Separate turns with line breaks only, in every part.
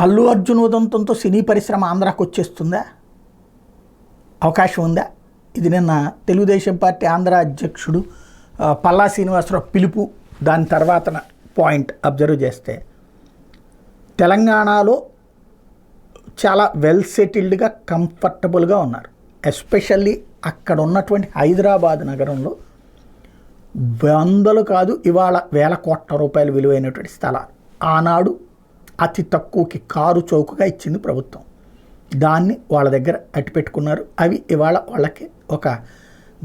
అల్లు అర్జున్ ఉదంతంతో సినీ పరిశ్రమ ఆంధ్రాకి వచ్చేస్తుందా? అవకాశం ఉందా? ఇది నిన్న తెలుగుదేశం పార్టీ ఆంధ్ర అధ్యక్షుడు పల్లా శ్రీనివాసరావు పిలుపు, దాని తర్వాత పాయింట్ అబ్జర్వ్ చేస్తే తెలంగాణలో చాలా వెల్ సెటిల్డ్గా కంఫర్టబుల్గా ఉన్నారు. ఎస్పెషల్లీ అక్కడ ఉన్నటువంటి హైదరాబాద్ నగరంలో వందలు కాదు, ఇవాళ వేల కోట్ల రూపాయలు విలువైనటువంటి స్థలాలు ఆనాడు అతి తక్కువకి కారు చౌకగా ఇచ్చింది ప్రభుత్వం. దాన్ని వాళ్ళ దగ్గర అట్టిపెట్టుకున్నారు. అవి ఇవాళ వాళ్ళకి ఒక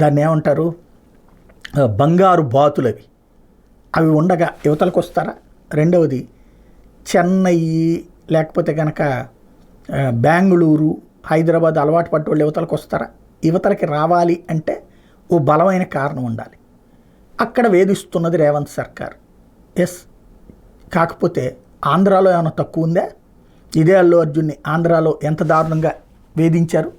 దాన్ని ఏమంటారు, బంగారు బాతులు అవి ఉండగా యువతలకు వస్తారా? రెండవది చెన్నై లేకపోతే కనుక బెంగళూరు, హైదరాబాద్ అలవాటు పడ్డ యువతలకు వస్తారా? యువతలకి రావాలి అంటే ఓ బలమైన కారణం ఉండాలి. అక్కడ వేధిస్తున్నది రేవంత్ సర్కార్. ఎస్, కాకపోతే ఆంధ్రాలో ఏమైనా తక్కువ ఉందా? ఇదే అల్లు అర్జున్ని ఆంధ్రాలో ఎంత దారుణంగా వేధించారు,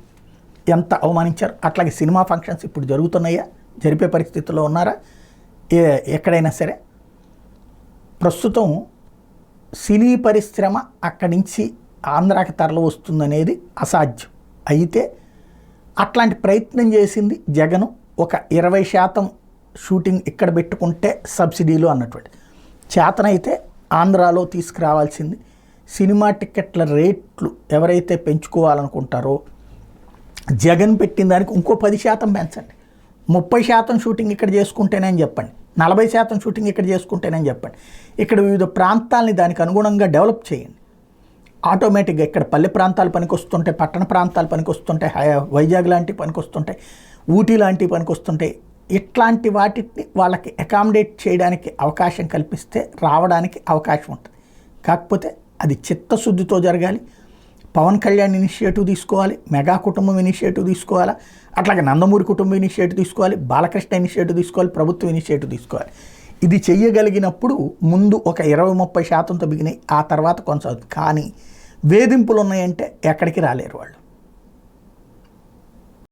ఎంత అవమానించారు. అట్లాగే సినిమా ఫంక్షన్స్ ఇప్పుడు జరుగుతున్నాయా? జరిపే పరిస్థితుల్లో ఉన్నారా? ఎక్కడైనా సరే ప్రస్తుతం సినీ పరిశ్రమ అక్కడి నుంచి ఆంధ్రాకి తరలి వస్తుందనేది అసాధ్యం. అయితే అట్లాంటి ప్రయత్నం చేసింది జగను. ఒక 20% షూటింగ్ ఇక్కడ పెట్టుకుంటే సబ్సిడీలు అన్నటువంటి చేతనైతే ఆంధ్రాలో తీసుకురావాల్సింది. సినిమా టికెట్ల రేట్లు ఎవరైతే పెంచుకోవాలనుకుంటారో జగన్ పెట్టిన దానికి ఇంకో 10% పెంచండి. 30% షూటింగ్ ఇక్కడ చేసుకుంటేనే చెప్పండి, 40% షూటింగ్ ఇక్కడ చేసుకుంటేనే చెప్పండి. ఇక్కడ వివిధ ప్రాంతాలని దానికి అనుగుణంగా డెవలప్ చేయండి. ఆటోమేటిక్గా ఇక్కడ పల్లె ప్రాంతాలు పనికొస్తుంటాయి, పట్టణ ప్రాంతాలు పనికొస్తుంటాయి, వైజాగ్ లాంటివి పనికొస్తుంటాయి, ఊటీ లాంటివి పనికొస్తుంటాయి. ఇట్లాంటి వాటిని వాళ్ళకి అకామిడేట్ చేయడానికి అవకాశం కల్పిస్తే రావడానికి అవకాశం ఉంటుంది. కాకపోతే అది చిత్తశుద్ధితో జరగాలి. పవన్ కళ్యాణ్ ఇనిషియేటివ్ తీసుకోవాలి, మెగా కుటుంబం ఇనిషియేటివ్ తీసుకోవాలి, అట్లాగే నందమూరి కుటుంబం ఇనిషియేటివ్ తీసుకోవాలి, బాలకృష్ణ ఇనిషియేటివ్ తీసుకోవాలి, ప్రభుత్వం ఇనిషియేటివ్ తీసుకోవాలి. ఇది చెయ్యగలిగినప్పుడు ముందు ఒక 20-30%తో బిగినాయి, ఆ తర్వాత కొనసాగుతుంది. కానీ వేధింపులు ఉన్నాయంటే ఎక్కడికి రాలేరు వాళ్ళు.